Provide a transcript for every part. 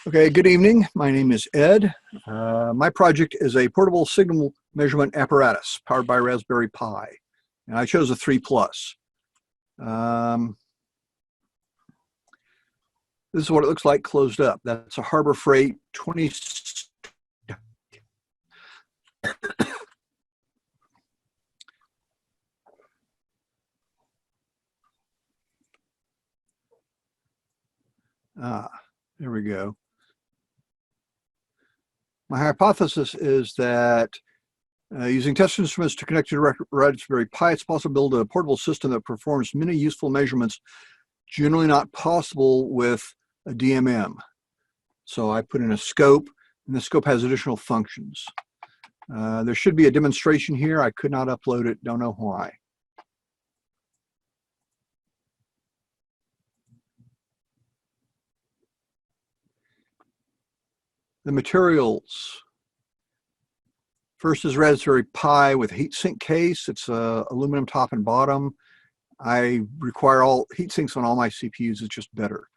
Okay, good evening. My name is Ed. My project is a portable signal measurement apparatus powered by Raspberry Pi, and I chose a 3 Plus. This is what it looks like closed up. That's a Harbor Freight 20. There we go. My hypothesis is that using test instruments to connect to Raspberry Pi, it's possible to build a portable system that performs many useful measurements generally not possible with a DMM. So I put in a scope, and the scope has additional functions. There should be a demonstration here. I could not upload it, don't know why. The materials. First is Raspberry Pi with heatsink case. It's aluminum top and bottom. I require all heat sinks on all my CPUs. It's just better.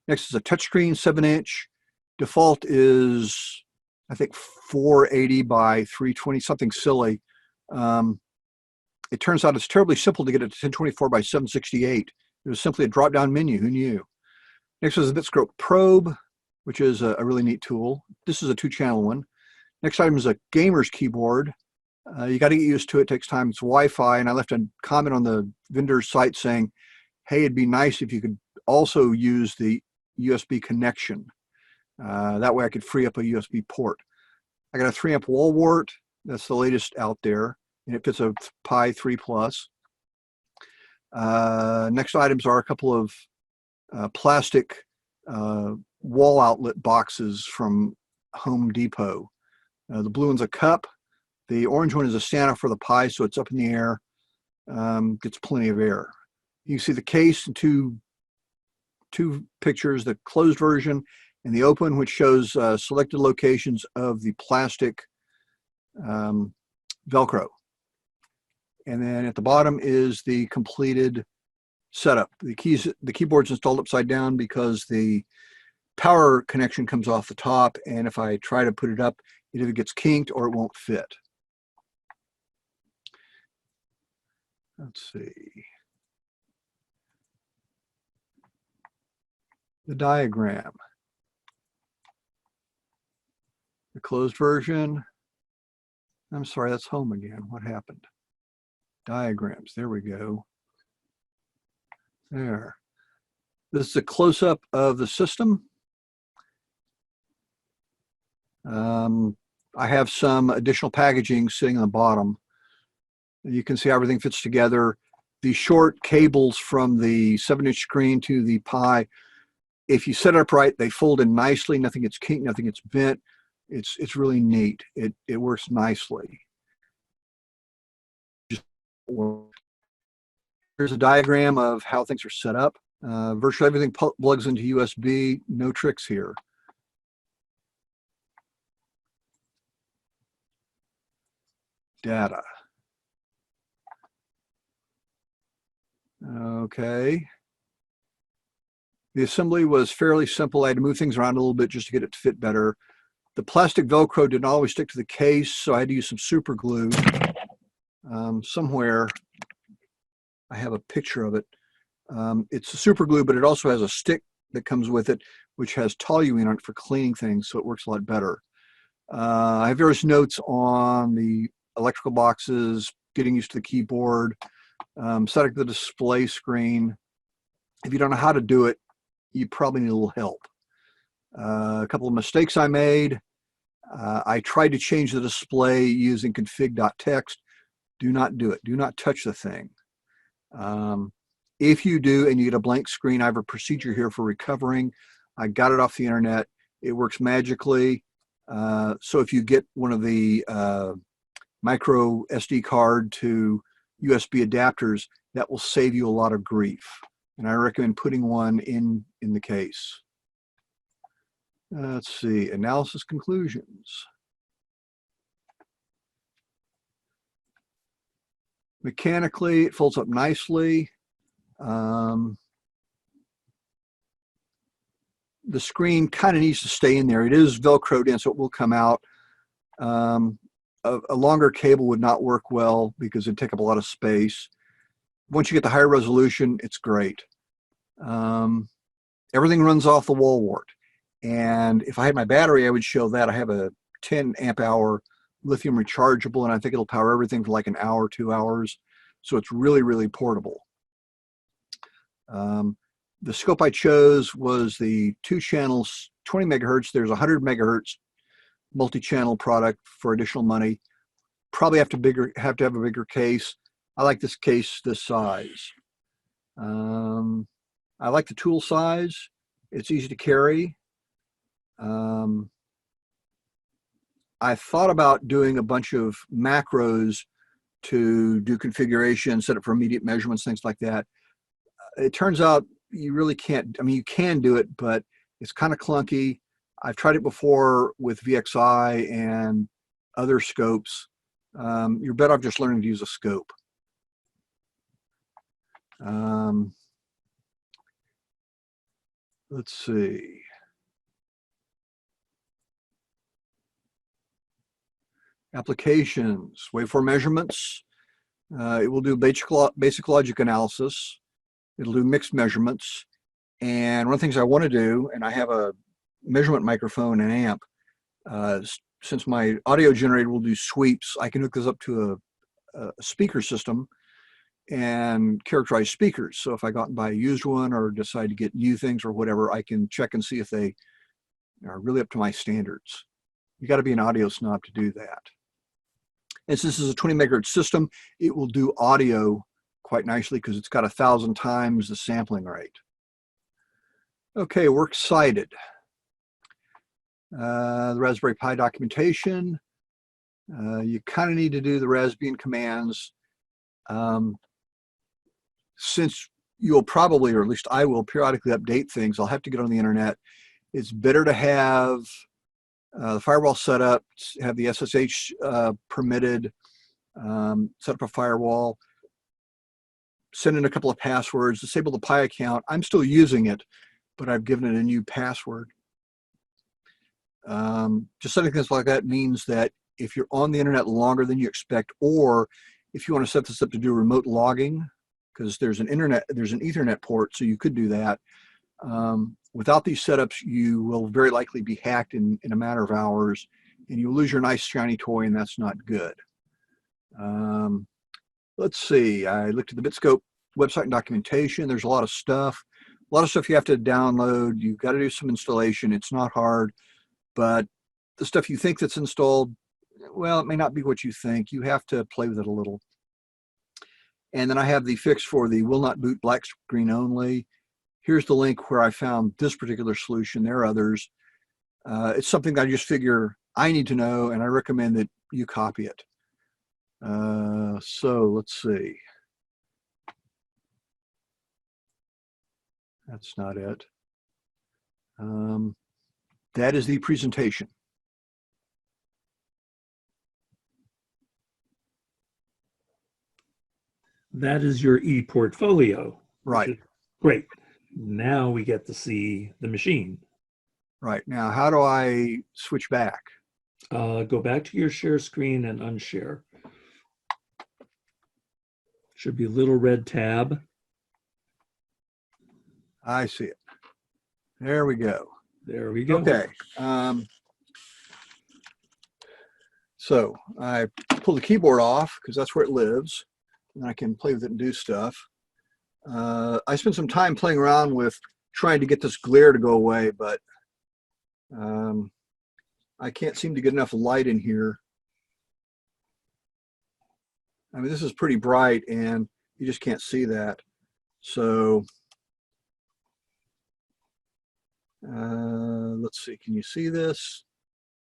Next is a touchscreen, 7-inch. Default is, I think, 480 by 320, something silly. It turns out it's terribly simple to get it to 1024 by 768. It was simply a drop-down menu. Who knew? Next is a Bitscope probe, which is a really neat tool. This is a 2-channel one. Next item is a gamer's keyboard. You got to get used to it. It takes time. It's Wi-Fi, and I left a comment on the vendor's site saying, hey, it'd be nice if you could also use the USB connection. That way I could free up a USB port. I got a 3-amp wall wart. That's the latest out there, and it fits a Pi 3 Plus. Next items are a couple of plastic wall outlet boxes from Home Depot. The blue one's a cup. The orange one is a Santa for the Pi, so it's up in the air, gets plenty of air. You can see the case in two pictures, the closed version and the open, which shows selected locations of the plastic Velcro. And then at the bottom is the completed setup. The keyboard's installed upside down because the power connection comes off the top, and if I try to put it up, it either gets kinked or it won't fit. Let's see. The diagram. The closed version. I'm sorry, that's home again. What happened? Diagrams. There we go. There. This is a close-up of the system. I have some additional packaging sitting on the bottom. You can see how everything fits together. The short cables from the 7-inch screen to the Pi, if you set it up right, they fold in nicely. Nothing gets kinked, nothing gets bent. It's really neat. It works nicely. Here's a diagram of how things are set up. Virtually everything plugs into USB. No tricks here. Data. Okay. The assembly was fairly simple. I had to move things around a little bit just to get it to fit better. The plastic Velcro didn't always stick to the case, so I had to use some super glue. Somewhere I have a picture of it. It's a super glue, but it also has a stick that comes with it, which has toluene on it for cleaning things, so it works a lot better. I have various notes on the electrical boxes, getting used to the keyboard, setting the display screen. If you don't know how to do it, you probably need a little help. A couple of mistakes I made. I tried to change the display using config.txt. Do not do it. Do not touch the thing. If you do and you get a blank screen, I have a procedure here for recovering. I got it off the internet. It works magically. So if you get one of the micro SD card to USB adapters, that will save you a lot of grief. And I recommend putting one in the case. Let's see, analysis conclusions. Mechanically, it folds up nicely. the screen kind of needs to stay in there. It is Velcroed in, so it will come out. A longer cable would not work well because it'd take up a lot of space. Once you get the higher resolution, it's great. Everything runs off the wall wart. And if I had my battery, I would show that. I have a 10 amp hour lithium rechargeable, and I think it'll power everything for like an hour, 2 hours. So it's really, really portable. The scope I chose was the 2 channels, 20 megahertz. There's 100 megahertz multi-channel product for additional money. Probably have to have a bigger case. I like this case this size. I like the tool size. It's easy to carry. I thought about doing a bunch of macros to do configuration, set up for immediate measurements, things like that. It turns out you really can't. I mean, you can do it, but it's kind of clunky. I've tried it before with VXI and other scopes. You're better off just learning to use a scope. Let's see. Applications, waveform measurements. It will do basic logic analysis. It'll do mixed measurements. And one of the things I want to do, and I have a measurement microphone and amp, since my audio generator will do sweeps, I can hook this up to a speaker system and characterize speakers. So if I go out and buy a used one or decide to get new things or whatever, I can check and see if they are really up to my standards. You got to be an audio snob to do that. And since this is a 20 megahertz system, it will do audio quite nicely because it's got 1,000 times the sampling rate. Okay, we're excited. The Raspberry Pi documentation. You kind of need to do the Raspbian commands. Since you'll probably, or at least I will, periodically update things, I'll have to get on the internet. It's better to have the firewall set up, have the SSH permitted, set up a firewall, send in a couple of passwords, disable the Pi account. I'm still using it, but I've given it a new password. Just setting things like that means that if you're on the internet longer than you expect, or if you want to set this up to do remote logging, because there's an Ethernet port, so you could do that. Without these setups, you will very likely be hacked in a matter of hours, and you'll lose your nice shiny toy, and that's not good. Let's see. I looked at the Bitscope website and documentation. There's a lot of stuff. A lot of stuff you have to download. You've got to do some installation. It's not hard, but the stuff you think that's installed, well, it may not be what you think. You have to play with it a little. And then I have the fix for the will not boot black screen only. Here's the link where I found this particular solution. There are others. It's something I just figure I need to know, and I recommend that you copy it. So let's see. That's not it. That is the presentation. That is your e-portfolio. Right. Great. Now we get to see the machine. Right. Now, how do I switch back? Go back to your share screen and unshare. Should be a little red tab. I see it. There we go. There we go. Okay. So I pull the keyboard off because that's where it lives, and I can play with it and do stuff. I spent some time playing around with trying to get this glare to go away, but I can't seem to get enough light in here. I mean, this is pretty bright, and you just can't see that. So let's see, can you see this?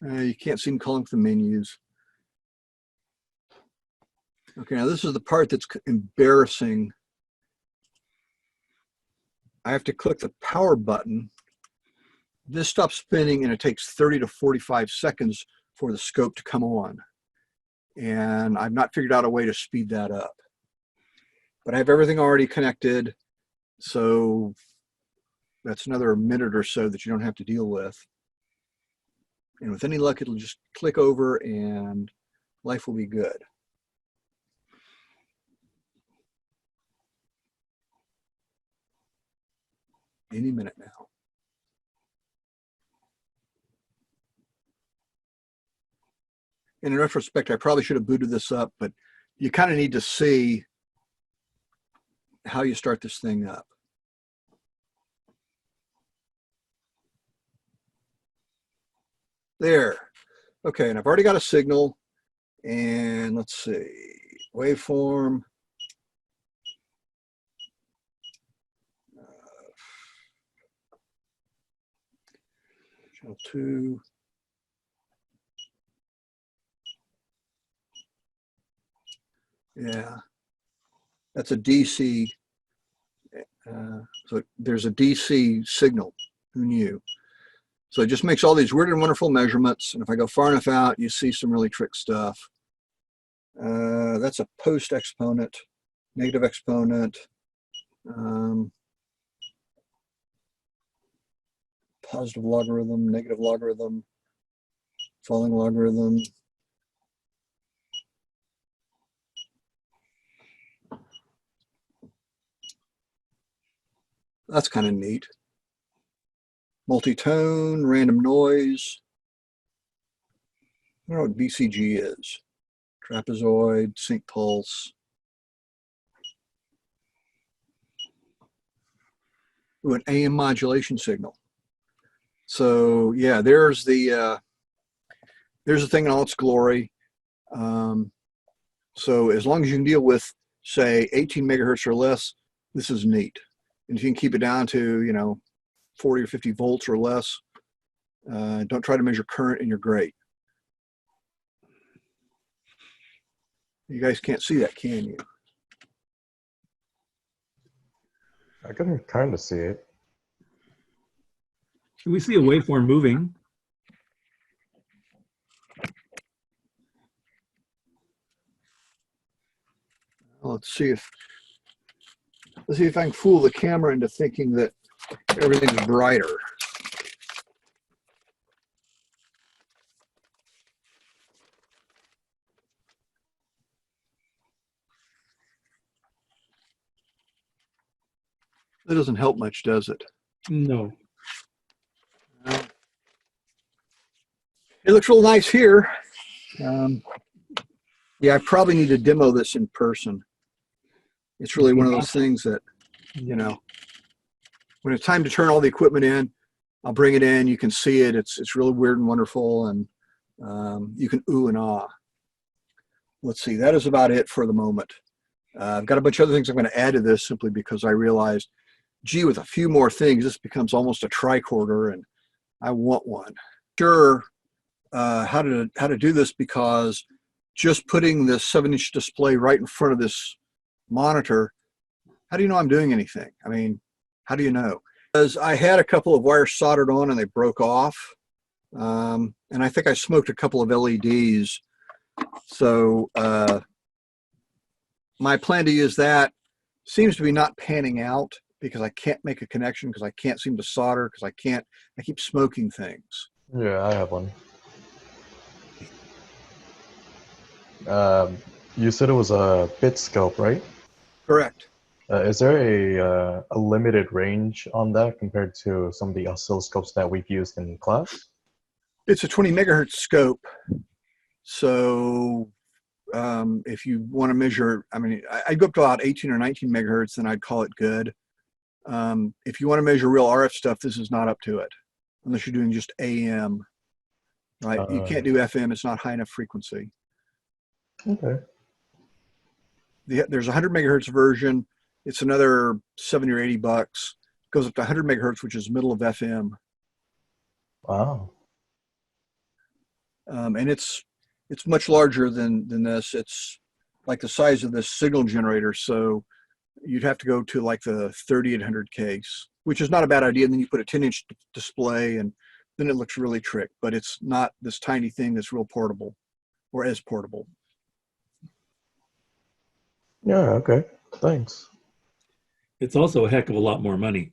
You can't seem to color the menus. Okay, now this is the part that's embarrassing. I have to click the power button. This stops spinning, and it takes 30 to 45 seconds for the scope to come on. And I've not figured out a way to speed that up. But I have everything already connected. So That's another minute or so that you don't have to deal with. And with any luck, it'll just click over and life will be good. Any minute now. And in retrospect, I probably should have booted this up, but you kind of need to see how you start this thing up. There. Okay, and I've already got a signal. And let's see, waveform. Channel 2. Yeah, that's a DC. So there's a DC signal. Who knew? So it just makes all these weird and wonderful measurements. And if I go far enough out, you see some really trick stuff. That's a post exponent, negative exponent, positive logarithm, negative logarithm, falling logarithm. That's kind of neat. Multi-tone, random noise. I don't know what BCG is. Trapezoid, sync pulse. Ooh, an AM modulation signal. So yeah, there's the thing in all its glory. So as long as you can deal with, say, 18 megahertz or less, this is neat. And if you can keep it down to, you know, 40 or 50 volts or less, don't try to measure current and you're great. You guys can't see that, can you? I can kind of see it. We see a waveform moving. Let's see if I can fool the camera into thinking that everything's brighter. That doesn't help much, does it? No. It looks real nice here. Yeah, I probably need to demo this in person. It's really one of those things that, you know, when it's time to turn all the equipment in, I'll bring it in. You can see it. It's really weird and wonderful, and you can ooh and ah. Let's see. That is about it for the moment. I've got a bunch of other things I'm going to add to this simply because I realized, gee, with a few more things, this becomes almost a tricorder, and I want one. Sure, how to do this, because just putting this 7-inch display right in front of this monitor, how do you know I'm doing anything? I mean, how do you know? Because I had a couple of wires soldered on and they broke off, and I think I smoked a couple of LEDs. So my plan to use that seems to be not panning out because I can't make a connection, because I can't seem to solder, because I keep smoking things. Yeah, I have one. You said it was a bit scope, right? Correct. Is there a limited range on that compared to some of the oscilloscopes that we've used in class? It's a 20 megahertz scope. So if you want to measure, I mean, I'd go up to about 18 or 19 megahertz, then I'd call it good. If you want to measure real RF stuff, this is not up to it, unless you're doing just AM, right? You can't do FM. It's not high enough frequency. Okay. There's a 100 megahertz version. It's another 70 or 80 bucks. Goes up to 100 megahertz, which is middle of FM. Wow. And it's much larger than this. It's like the size of this signal generator. So you'd have to go to like the 3800 case, which is not a bad idea. And then you put a 10-inch display, and then it looks really trick. But it's not this tiny thing that's real portable, or as portable. Yeah, okay. Thanks. It's also a heck of a lot more money.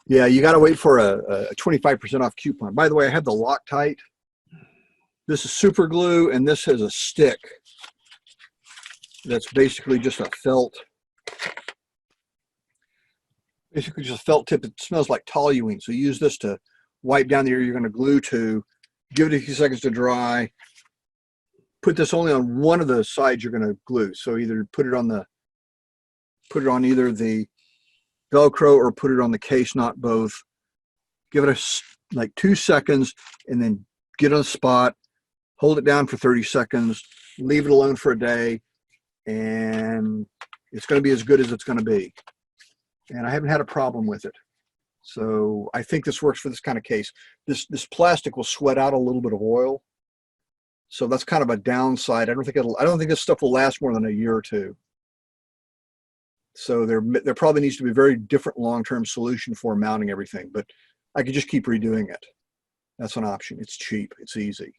Yeah, you got to wait for a 25% off coupon. By the way, I have the Loctite. This is super glue, and this has a stick that's basically just a felt. Basically just a felt tip. It smells like toluene. So you use this to wipe down the area you're going to glue to. Give it a few seconds to dry. Put this only on one of the sides you're going to glue. So either put it on either the Velcro or put it on the case, not both. Give it like 2 seconds and then get on the spot. Hold it down for 30 seconds. Leave it alone for a day, and it's going to be as good as it's going to be. And I haven't had a problem with it. So I think this works for this kind of case. This plastic will sweat out a little bit of oil. So that's kind of a downside. I don't think this stuff will last more than a year or two. So there probably needs to be a very different long-term solution for mounting everything, but I could just keep redoing it. That's an option. It's cheap. It's easy.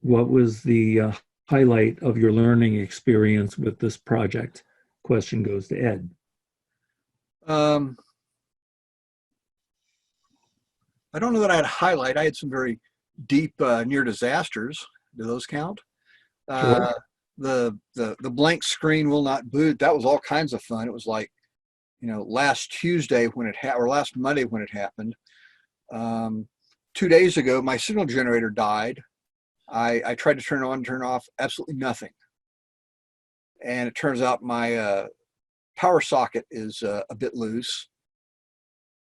What was the highlight of your learning experience with this project? Question goes to Ed. I don't know that I had a highlight. I had some very deep near disasters. Do those count? Sure. The blank screen will not boot. That was all kinds of fun. It was like, last Tuesday when it or last Monday when it happened. 2 days ago, my signal generator died. I tried to turn it on, turn it off, absolutely nothing. And it turns out my power socket is a bit loose.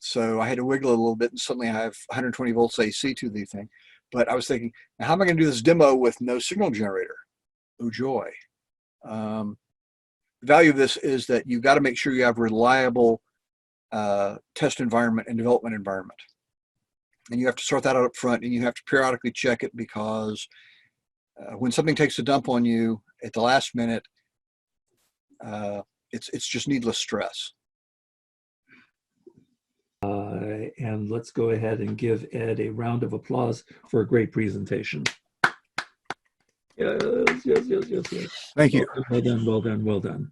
So I had to wiggle it a little bit, and suddenly I have 120 volts AC to the thing. But I was thinking, now how am I going to do this demo with no signal generator? Oh, joy. The value of this is that you've got to make sure you have reliable test environment and development environment. And you have to sort that out up front, and you have to periodically check it, because when something takes a dump on you at the last minute, it's just needless stress. And let's go ahead and give Ed a round of applause for a great presentation. Yes. Thank you. Well done, well done, well done.